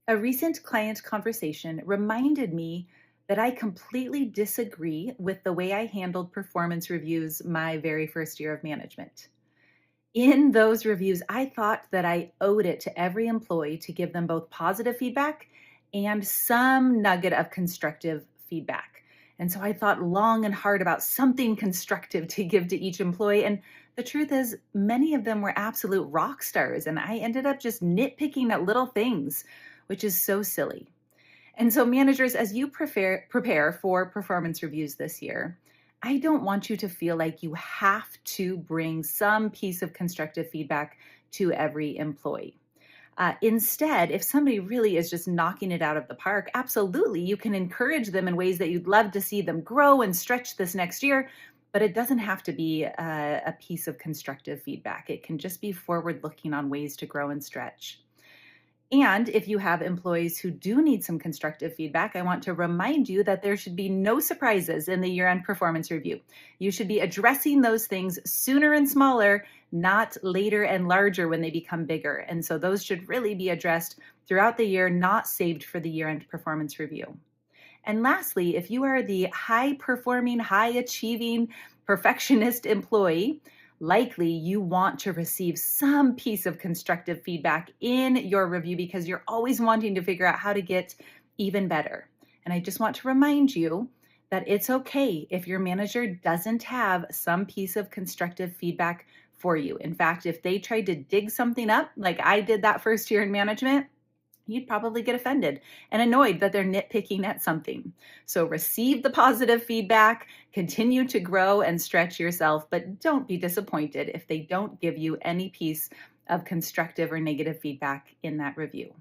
A recent client conversation reminded me that I completely disagree with the way I handled performance reviews my very first year of management. In those reviews, I thought that I owed it to every employee to give them both positive feedback and some nugget of constructive feedback. And so I thought long and hard about something constructive to give to each employee. And the truth is, many of them were absolute rock stars. And I ended up just nitpicking at little things, which is so silly. And so, managers, as you prepare for performance reviews this year, I don't want you to feel like you have to bring some piece of constructive feedback to every employee. Instead, if somebody really is just knocking it out of the park, absolutely, you can encourage them in ways that you'd love to see them grow and stretch this next year. But it doesn't have to be a piece of constructive feedback. It can just be forward looking on ways to grow and stretch. And if you have employees who do need some constructive feedback, I want to remind you that there should be no surprises in the year-end performance review. You should be addressing those things sooner and smaller, not later and larger when they become bigger. And so those should really be addressed throughout the year, not saved for the year-end performance review. And lastly, if you are the high performing, high achieving, perfectionist employee, likely you want to receive some piece of constructive feedback in your review because you're always wanting to figure out how to get even better. And I just want to remind you that it's okay if your manager doesn't have some piece of constructive feedback for you. In fact, if they tried to dig something up, like I did that first year in management, you'd probably get offended and annoyed that they're nitpicking at something. So receive the positive feedback, continue to grow and stretch yourself, but don't be disappointed if they don't give you any piece of constructive or negative feedback in that review.